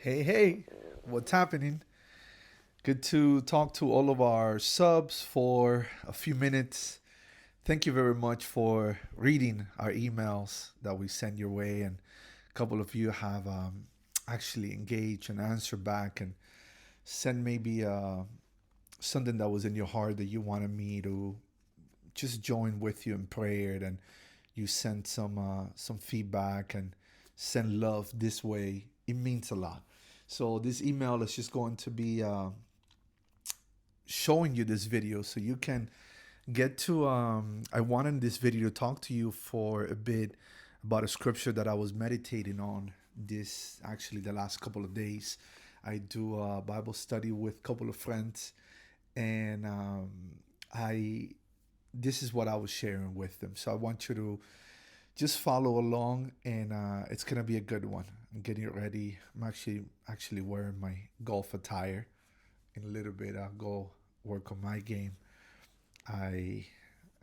Hey, hey, what's happening? Good to talk to all of our subs for a few minutes. Thank you very much for reading our emails that we send your way. And a couple of you have actually engaged and answered back and send maybe something that was in your heart that you wanted me to just join with you in prayer. And you sent some feedback and send love this way. It means a lot. So this email is just going to be showing you this video so you can get to I wanted this video to talk to you for a bit about a scripture that I was meditating on this actually the last couple of days. I do a Bible study with a couple of friends, and I this is what I was sharing with them. So I want you to just follow along, and it's gonna be a good one. I'm getting ready. I'm actually wearing my golf attire. In a little bit, I'll go work on my game. I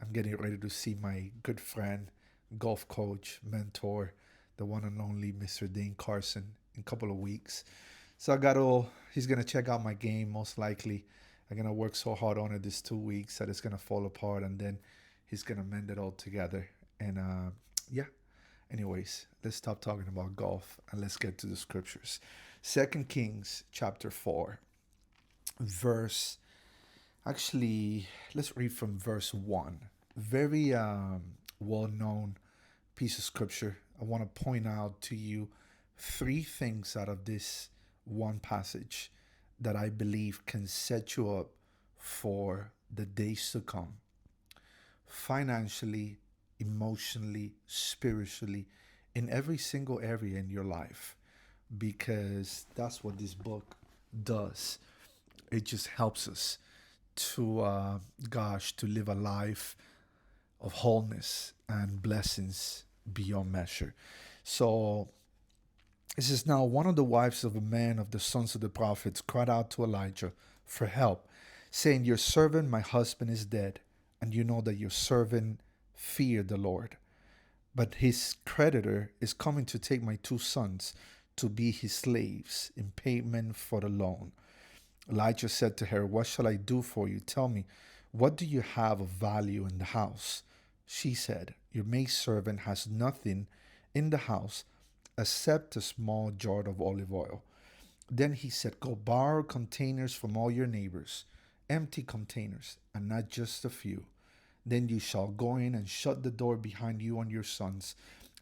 I'm getting ready to see my good friend, golf coach, mentor, the one and only Mr. Dane Carson in a couple of weeks. So I got to he's gonna check out my game most likely. I'm gonna work so hard on it this 2 weeks that it's gonna fall apart, and then he's gonna mend it all together. And yeah. Anyways, let's stop talking about golf and let's get to the scriptures. Second Kings chapter 4, verse actually, let's read from verse 1. Very well known piece of scripture. I want to point out to you three things out of this one passage that I believe can set you up for the days to come, financially, emotionally, spiritually, in every single area in your life, because that's what this book does. It just helps us to to live a life of wholeness and blessings beyond measure. So it says, now one of the wives of a man of the sons of the prophets cried out to Elijah for help, saying, your servant my husband is dead, and you know that your servant feared the Lord, but his creditor is coming to take my two sons to be his slaves in payment for the loan. Elijah said to her, what shall I do for you? Tell me, what do you have of value in the house? She said, your maidservant has nothing in the house except a small jar of olive oil. Then he said, go borrow containers from all your neighbors, empty containers, and not just a few. Then you shall go in and shut the door behind you and your sons,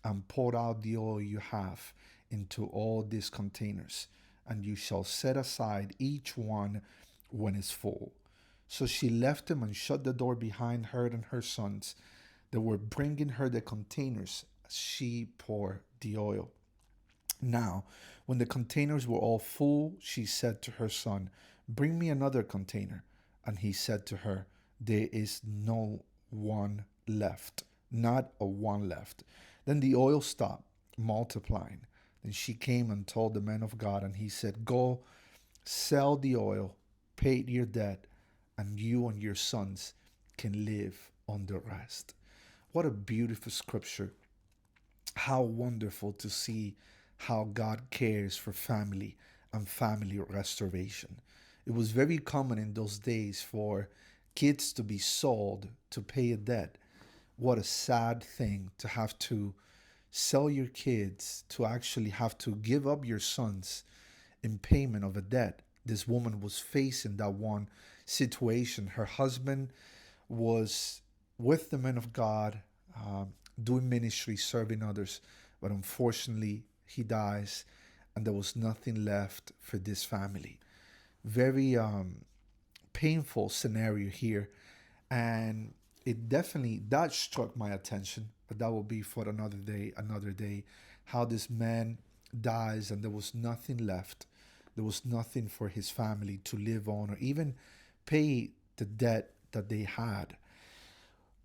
and pour out the oil you have into all these containers, and you shall set aside each one when it's full. So she left him and shut the door behind her and her sons. They were bringing her the containers as she poured the oil. Now, when the containers were all full, she said to her son, bring me another container. And he said to her, there is no one left, not a one left. Then the oil stopped multiplying. Then she came and told the man of God, and he said, go sell the oil, pay your debt, and you and your sons can live on the rest. What a beautiful scripture. How wonderful to see how God cares for family and family restoration. It was very common in those days for kids to be sold to pay a debt. What a sad thing to have to sell your kids, to actually have to give up your sons in payment of a debt. This woman was facing that one situation. Her husband was with the men of God, doing ministry, serving others, but unfortunately, he dies, and there was nothing left for this family. Very painful scenario here, and it definitely that struck my attention. But that will be for another day. Another day, how this man dies, and there was nothing left. There was nothing for his family to live on, or even pay the debt that they had.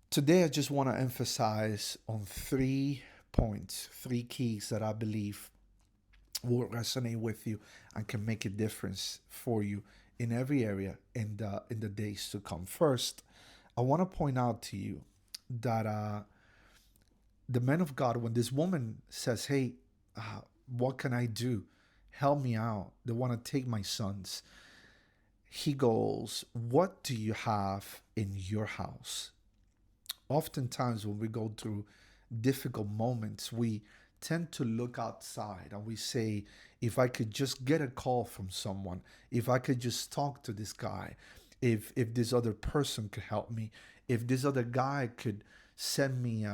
Today, I just want to emphasize on 3 points, 3 keys that I believe will resonate with you and can make a difference for you in every area in the days to come. First, I want to point out to you that the man of God, when this woman says, "Hey, what can I do? help me out. They want to take my sons. He goes, what do you have in your house? Oftentimes, when we go through difficult moments, we tend to look outside and we say, if I could just get a call from someone, if I could just talk to this guy, if this other person could help me, if this other guy could send me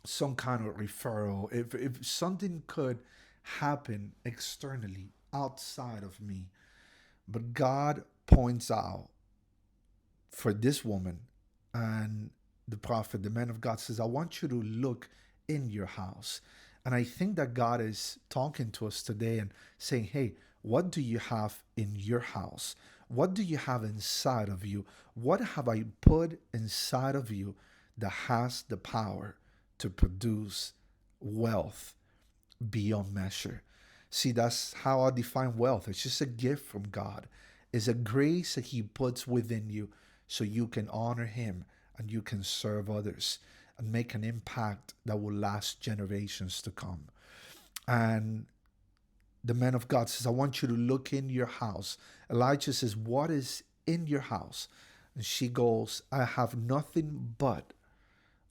some kind of referral, if something could happen externally outside of me. But God points out for this woman, and the prophet, the man of God says, I want you to look in your house. And I think that God is talking to us today and saying, hey, what do you have in your house? What do you have inside of you? What have I put inside of you that has the power to produce wealth beyond measure? See, that's how I define wealth. It's just a gift from God. It's a grace that He puts within you so you can honor Him and you can serve others and make an impact that will last generations to come. And the man of God says, I want you to look in your house. Elijah says, what is in your house? And she goes, I have nothing but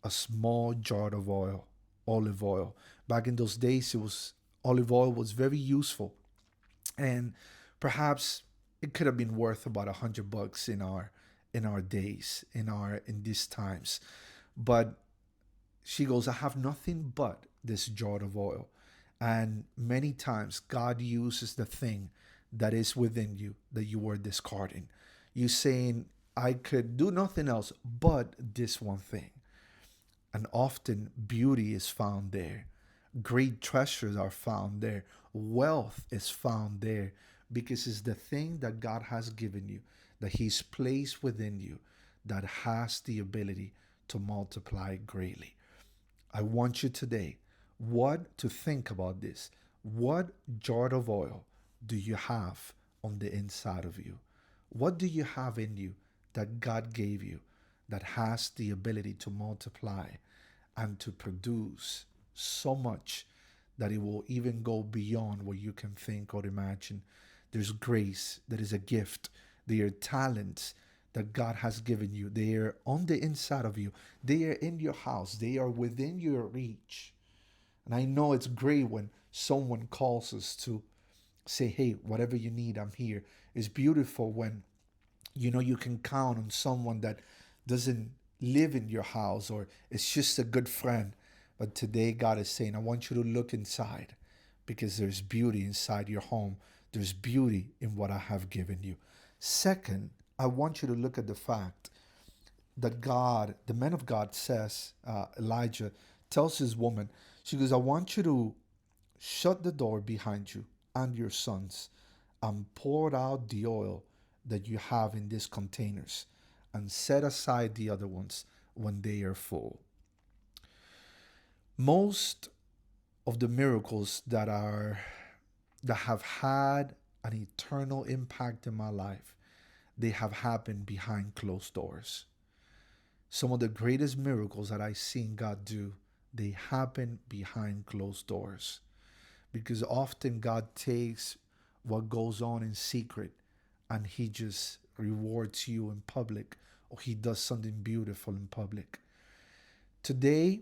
a small jar of oil, olive oil. Back in those days, it was olive oil was very useful, and perhaps it could have been worth about $100 in our days, in these times. But she goes, I have nothing but this jar of oil. And many times God uses the thing that is within you that you were discarding. You saying, I could do nothing else but this one thing. And often beauty is found there. Great treasures are found there. Wealth is found there because it's the thing that God has given you, that He's placed within you, that has the ability to multiply greatly. I want you today, what to think about this. What jar of oil do you have on the inside of you? What do you have in you that God gave you that has the ability to multiply and to produce so much that it will even go beyond what you can think or imagine? There's grace that is a gift. There are talents that God has given you. They are on the inside of you. They are in your house. They are within your reach. And I know it's great when someone calls us to say, hey, whatever you need, I'm here. It's beautiful when you know you can count on someone that doesn't live in your house or it's just a good friend. But today God is saying, I want you to look inside because there's beauty inside your home. There's beauty in what I have given you. Second, I want you to look at the fact that God, the man of God says, Elijah tells his woman, she goes, I want you to shut the door behind you and your sons and pour out the oil that you have in these containers and set aside the other ones when they are full. Most of the miracles that have had an eternal impact in my life, they have happened behind closed doors. Some of the greatest miracles that I've seen God do, they happen behind closed doors. Because often God takes what goes on in secret and He just rewards you in public, or He does something beautiful in public. Today,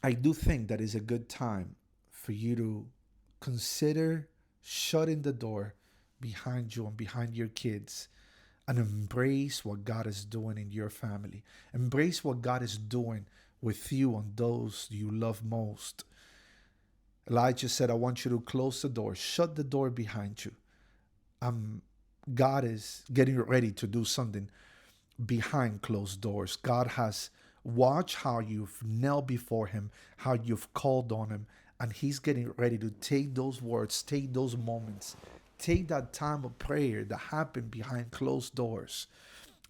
I do think that is a good time for you to consider shutting the door behind you and behind your kids and embrace what God is doing in your family. Embrace what God is doing with you and those you love most. Elijah said, I want you to close the door, shut the door behind you. God is getting ready to do something behind closed doors. God has watched how you've knelt before Him, how you've called on Him, and He's getting ready to take those words, take those moments, take that time of prayer that happened behind closed doors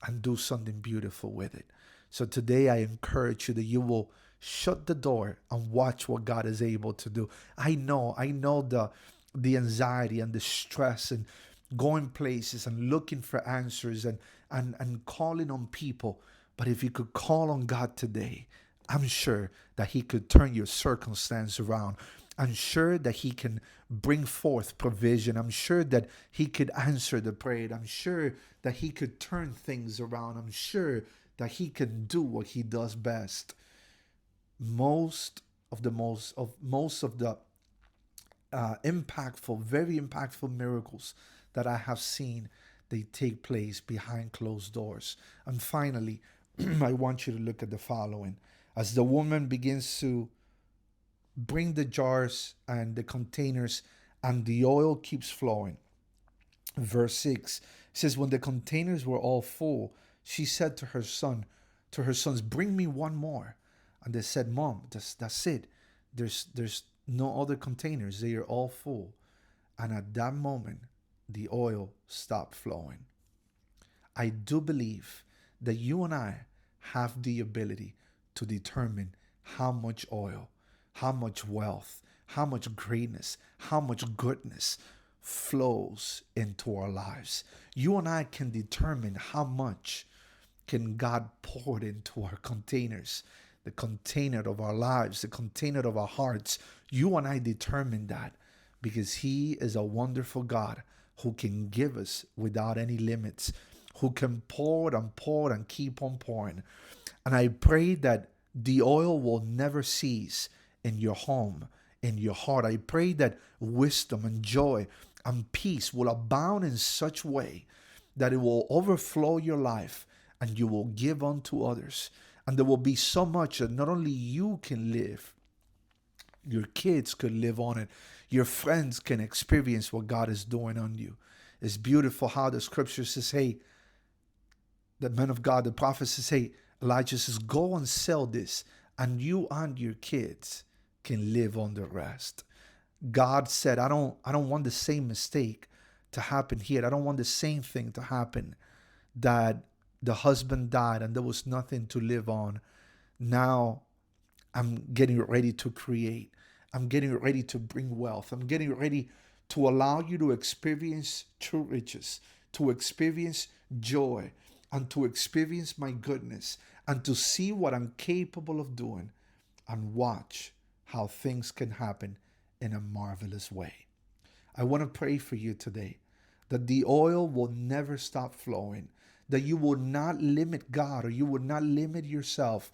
and do something beautiful with it. So today I encourage you that you will shut the door and watch what God is able to do. I know the anxiety and the stress and going places and looking for answers and calling on people. But if you could call on God today, I'm sure that He could turn your circumstance around. I'm sure that he can bring forth provision. I'm sure that he could answer the prayer. I'm sure that he could turn things around. I'm sure that he can do what he does best. Most of the impactful, very impactful miracles that I have seen, they take place behind closed doors. And finally, I want you to look at the following. As the woman begins to bring the jars and the containers, and the oil keeps flowing. Verse 6 says, when the containers were all full, she said to her sons, bring me one more. And they said, Mom, that's it. There's no other containers. They are all full. And at that moment, the oil stopped flowing. I do believe that you and I have the ability to determine how much oil, how much wealth, how much greatness, how much goodness flows into our lives. You and I can determine how much can God pour into our containers, the container of our lives, the container of our hearts. You and I determine that because He is a wonderful God who can give us without any limits, who can pour and keep on pouring. And I pray that the oil will never cease in your home, in your heart. I pray that wisdom and joy and peace will abound in such way that it will overflow your life and you will give unto others. And there will be so much that not only you can live, your kids could live on it. Your friends can experience what God is doing on you. It's beautiful how the scripture says, hey, the man of God, the prophet says, hey, Elijah says, go and sell this, and you and your kids can live on the rest. God said, I don't want the same mistake to happen here. I don't want the same thing to happen, that the husband died and there was nothing to live on. Now I'm getting ready to create. I'm getting ready to bring wealth. I'm getting ready to allow you to experience true riches, to experience joy, and to experience my goodness, and to see what I'm capable of doing, and watch how things can happen in a marvelous way. I want to pray for you today that the oil will never stop flowing, that you will not limit God, or you will not limit yourself,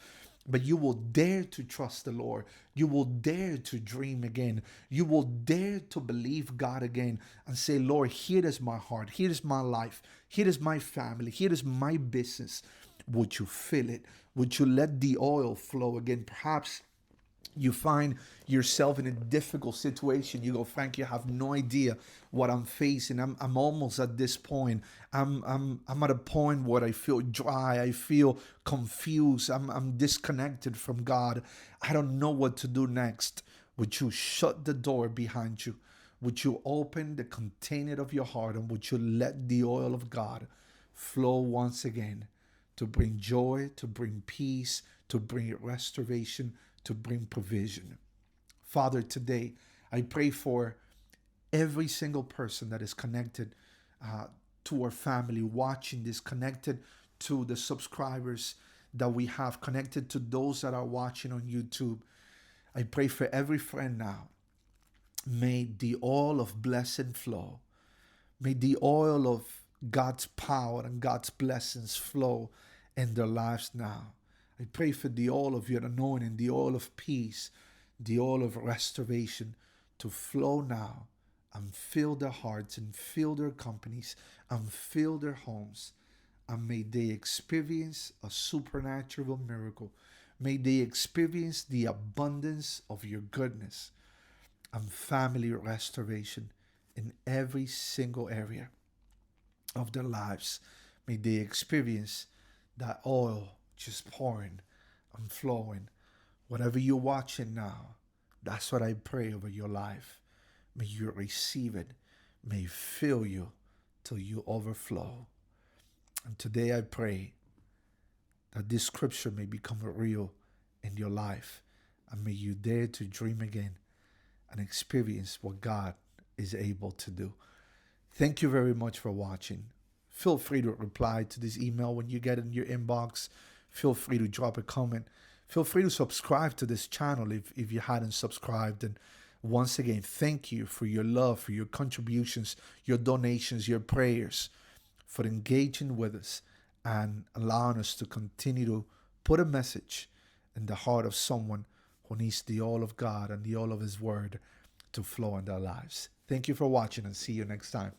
but you will dare to trust the Lord. You will dare to dream again. You will dare to believe God again and say, Lord, here is my heart. Here is my life. Here is my family. Here is my business. Would you fill it? Would you let the oil flow again? Perhaps you find yourself in a difficult situation. You go, Frank, you have no idea what I'm facing. I'm almost at this point. I'm at a point where I feel dry. I feel confused. I'm disconnected from God. I don't know what to do next. Would you shut the door behind you? Would you open the container of your heart, and would you let the oil of God flow once again to bring joy, to bring peace, to bring restoration, to bring provision? Father, today I pray for every single person that is connected to our family, watching this, connected to the subscribers that we have, connected to those that are watching on YouTube. I pray for every friend now. May the oil of blessing flow. May the oil of God's power and God's blessings flow in their lives now. I pray for the oil of your anointing, the oil of peace, the oil of restoration to flow now and fill their hearts and fill their companies and fill their homes. And may they experience a supernatural miracle. May they experience the abundance of your goodness and family restoration in every single area of their lives. May they experience that oil just pouring and flowing. Whatever you're watching now, that's what I pray over your life. May you receive it. May it fill you till you overflow. And today I pray that this scripture may become real in your life, and may you dare to dream again and experience what God is able to do. Thank you very much for watching. Feel free to reply to this email when you get in your inbox. Feel free to drop a comment. Feel free to subscribe to this channel if you hadn't subscribed. And Once again, thank you for your love, for your contributions, your donations, your prayers, for engaging with us and allowing us to continue to put a message in the heart of someone who needs the all of God and the all of His Word to flow in their lives. Thank you for watching and see you next time.